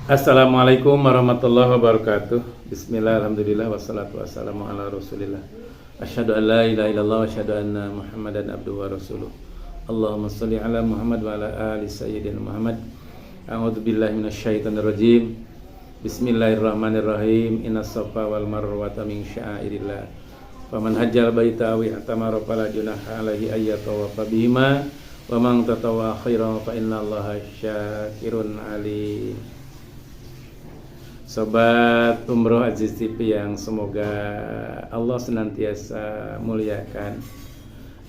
Assalamualaikum warahmatullahi wabarakatuh. Bismillah, alhamdulillah, wassalatu wassalamu ala rasulillah. Asyhadu an la ilaha illallah wa asyhadu anna Muhammadan abduhu wa rasuluh. Allahumma sholli ala Muhammad wa ala ali sayyidina Muhammad. A'udzu billahi minasyaitonir rajim. Bismillahirrahmanirrahim. Innas safa wal marwata min sya'airillah. Faman hajjal baita aw i'tamara fala junaha alaihi ayyatawafa bihima wa man tatawwa khairan fa innallaha syakirun alim. Sobat Umroh Aziz TV yang semoga Allah senantiasa muliakan.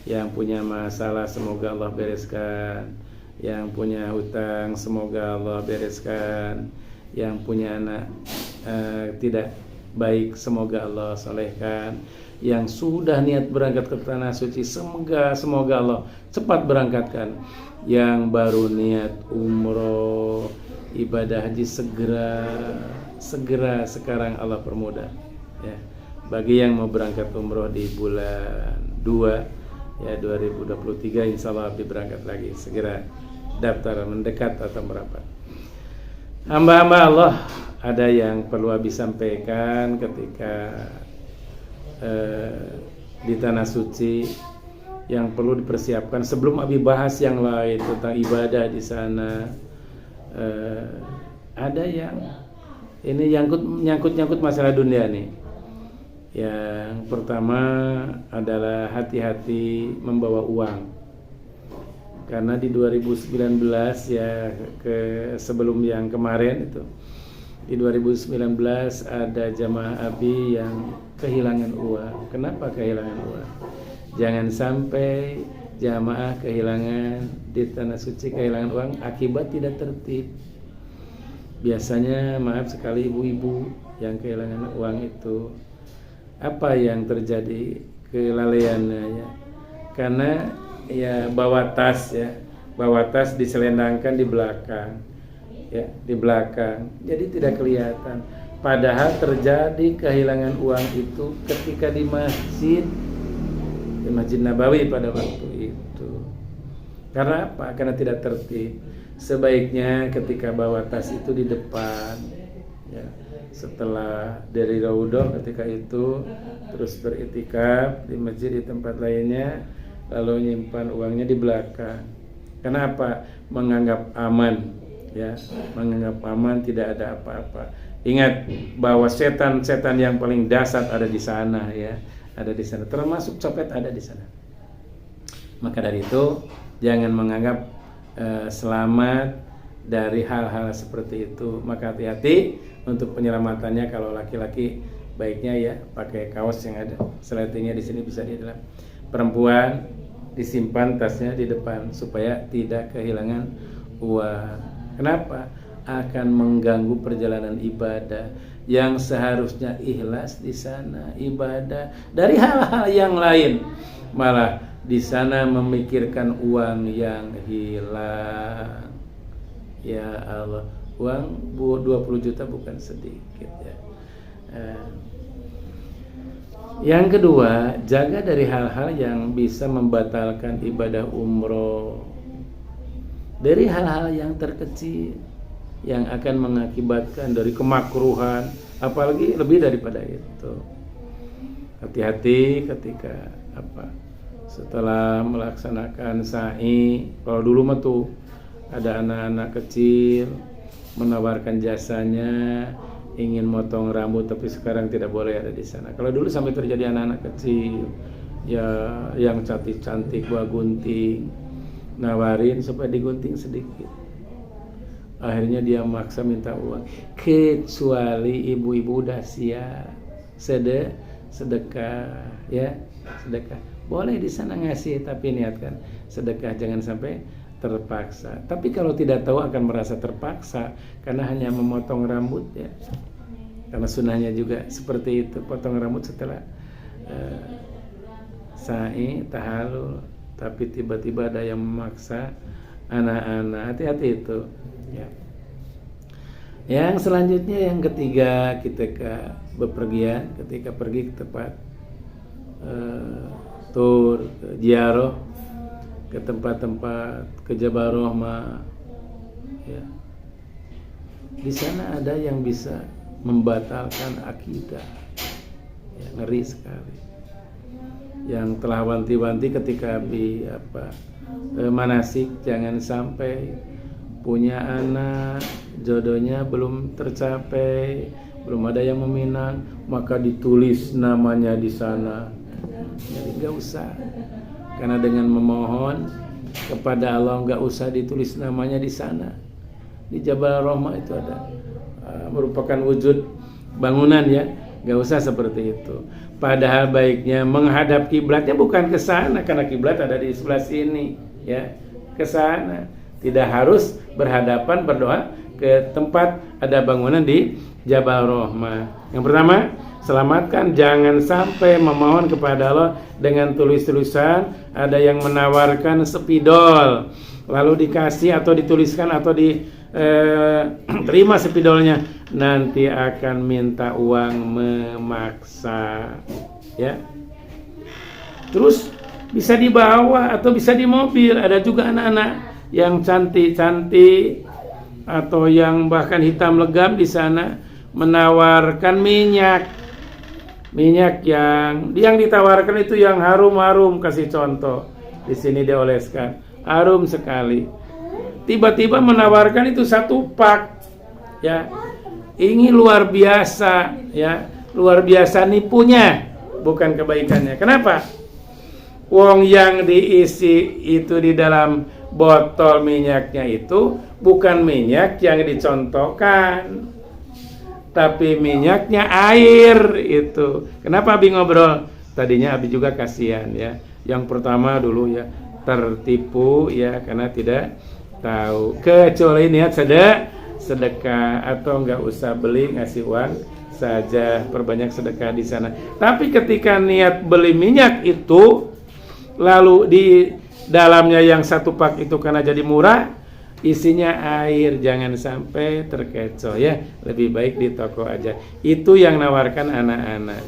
Yang punya masalah semoga Allah bereskan. Yang punya hutang semoga Allah bereskan. Yang punya anak tidak baik semoga Allah solehkan. Yang sudah niat berangkat ke tanah suci semoga Allah cepat berangkatkan. Yang baru niat umroh ibadah haji segera sekarang Allah permudah ya. Bagi yang mau berangkat umroh di bulan 2 ya 2023 insyaallah Abi berangkat lagi, segera daftar mendekat atau merapat. Hamba-hamba Allah, ada yang perlu Abi sampaikan ketika di tanah suci yang perlu dipersiapkan sebelum Abi bahas yang lain tentang ibadah di sana. Ada yang ini nyangkut masalah dunia nih. Yang pertama adalah hati-hati membawa uang. Karena di 2019 ya sebelum yang kemarin itu, di 2019 ada jamaah Abi yang kehilangan uang. Kenapa kehilangan uang? Jangan sampai jamaah kehilangan di tanah suci kehilangan uang akibat tidak tertib. Biasanya maaf sekali ibu-ibu yang kehilangan uang itu, apa yang terjadi kelalaiannya ya? Karena ya bawa tas diselendangkan di belakang ya, di belakang, jadi tidak kelihatan. Padahal terjadi kehilangan uang itu ketika di Masjid Nabawi pada waktu itu. Karena apa? Karena tidak tertib. Sebaiknya ketika bawa tas itu di depan ya. Setelah dari Raudhah ketika itu terus beriktikaf di masjid di tempat lainnya, lalu nyimpan uangnya di belakang. Kenapa? Menganggap aman ya, menganggap aman, tidak ada apa-apa. Ingat bahwa setan-setan yang paling dasar ada di sana ya, ada di sana, termasuk copet ada di sana. Maka dari itu jangan menganggap selamat dari hal-hal seperti itu. Maka hati-hati untuk penyelamatannya. Kalau laki-laki baiknya ya pakai kaos yang ada seletingnya di sini, bisa di dalam. Perempuan disimpan tasnya di depan supaya tidak kehilangan uang. Kenapa? Akan mengganggu perjalanan ibadah yang seharusnya ikhlas di sana ibadah dari hal-hal yang lain, malah di sana memikirkan uang yang hilang. Ya Allah, uang 20 juta bukan sedikit ya. Yang kedua, jaga dari hal-hal yang bisa membatalkan ibadah umroh. Dari hal-hal yang terkecil yang akan mengakibatkan dari kemakruhan, apalagi lebih daripada itu. Hati-hati ketika setelah melaksanakan sa'i. Kalau dulu mah tuh ada anak-anak kecil menawarkan jasanya, ingin motong rambut, tapi sekarang tidak boleh ada di sana. Kalau dulu sampai terjadi anak-anak kecil ya yang cantik-cantik bawa gunting, nawarin supaya digunting sedikit. Akhirnya dia maksa minta uang. Kecuali ibu-ibu udah siap sedekah ya, sedekah boleh di sana ngasih, tapi niatkan sedekah, jangan sampai terpaksa. Tapi kalau tidak tahu akan merasa terpaksa karena hanya memotong rambut ya. Karena sunnahnya juga seperti itu, potong rambut setelah sa'i tahallul, tapi tiba-tiba ada yang memaksa anak-anak. Hati-hati itu ya. Yang selanjutnya, yang ketiga, ketika bepergian, ketika pergi ke tempat tur, ziarah ke tempat-tempat, ke Jabal Rahmah ya, di sana ada yang bisa membatalkan akidah. Ya, ngeri sekali. Yang telah wanti-wanti ketika manasik, jangan sampai punya anak, jodohnya belum tercapai, belum ada yang meminang, maka ditulis namanya di sana. Jadi nggak usah, karena dengan memohon kepada Allah nggak usah ditulis namanya di sana. Di Jabal Rahmah itu ada merupakan wujud bangunan ya, nggak usah seperti itu. Padahal baiknya menghadap kiblatnya bukan ke sana, karena kiblat ada di sebelah sini ya, ke sana. Tidak harus berhadapan berdoa ke tempat ada bangunan di Jabal Rahmah. Yang pertama, selamatkan, jangan sampai memohon kepada Allah dengan tulis-tulisan. Ada yang menawarkan spidol, lalu dikasih atau dituliskan atau terima spidolnya, nanti akan minta uang memaksa ya. Terus bisa dibawa atau bisa di mobil. Ada juga anak-anak yang cantik-cantik atau yang bahkan hitam legam di sana menawarkan minyak yang ditawarkan itu yang harum-harum. Kasih contoh di sini dioleskan, harum sekali. Tiba-tiba menawarkan itu 1 pak ya. Ini luar biasa ya, luar biasa nipunya, bukan kebaikannya. Kenapa? Wong yang diisi itu di dalam botol minyaknya itu bukan minyak yang dicontohkan, tapi minyaknya air itu. Kenapa Abi ngobrol? Tadinya Abi juga kasihan ya. Yang pertama dulu ya, tertipu ya, karena tidak tahu. Kecuali niat sedekah atau nggak usah beli, ngasih uang saja, perbanyak sedekah di sana. Tapi ketika niat beli minyak itu, lalu di dalamnya yang 1 pak itu karena jadi murah, isinya air, jangan sampai terkecoh ya. Lebih baik di toko aja. Itu yang nawarkan anak-anak.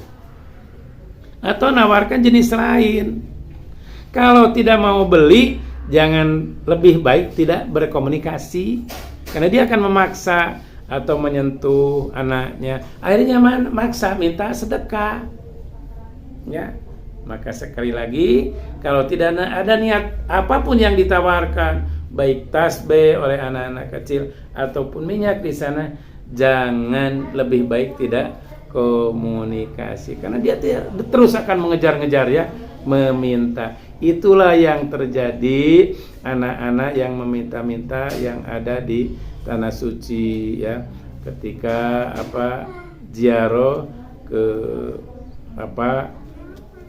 Atau nawarkan jenis lain. Kalau tidak mau beli, jangan, lebih baik tidak berkomunikasi, karena dia akan memaksa atau menyentuh anaknya. Akhirnya maksa minta sedekah ya. Maka sekali lagi, kalau tidak ada niat apapun yang ditawarkan, baik tasbih oleh anak-anak kecil ataupun minyak di sana, jangan, lebih baik tidak komunikasi, karena dia terus akan mengejar-ngejar ya, meminta. Itulah yang terjadi anak-anak yang meminta-minta yang ada di tanah suci ya, ketika ziarah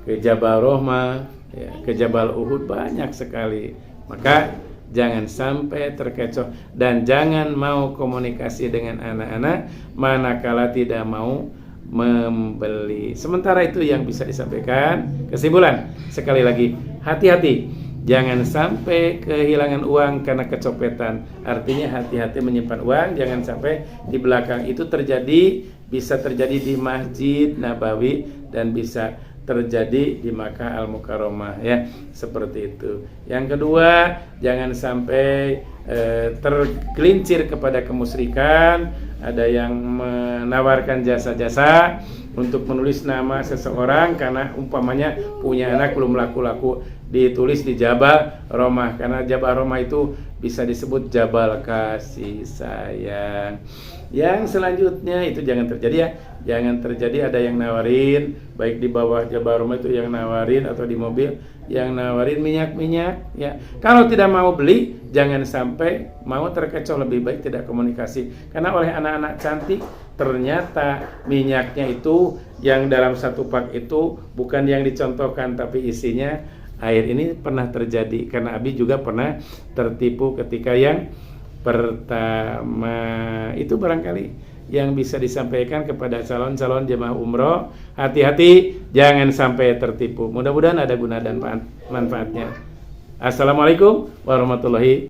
ke Jabal Rahmah ya, ke Jabal Uhud, banyak sekali. Maka jangan sampai terkecoh dan jangan mau komunikasi dengan anak-anak manakala tidak mau membeli. Sementara itu yang bisa disampaikan. Kesimpulan, sekali lagi, hati-hati, jangan sampai kehilangan uang karena kecopetan. Artinya hati-hati menyimpan uang, jangan sampai di belakang itu terjadi. Bisa terjadi di Masjid Nabawi dan bisa terjadi di Makkah Al-Mukarramah ya, seperti itu. Yang kedua, jangan sampai tergelincir kepada kemusyrikan. Ada yang menawarkan jasa-jasa untuk menulis nama seseorang karena umpamanya punya anak belum laku-laku, ditulis di Jabal Rahmah, karena Jabal Rahmah itu bisa disebut Jabal kasih sayang. Yang selanjutnya itu jangan terjadi ya. Jangan terjadi ada yang nawarin, baik di bawah Jabal Rahmah itu yang nawarin, atau di mobil yang nawarin minyak-minyak ya. Kalau tidak mau beli, jangan sampai mau terkecoh, lebih baik tidak komunikasi. Karena oleh anak-anak cantik, ternyata minyaknya itu yang dalam 1 pak itu bukan yang dicontohkan, tapi isinya air. Ini pernah terjadi, karena Abi juga pernah tertipu ketika yang pertama. Itu barangkali yang bisa disampaikan kepada calon-calon jemaah umroh. Hati-hati, jangan sampai tertipu. Mudah-mudahan ada guna dan manfaatnya. Assalamualaikum warahmatullahi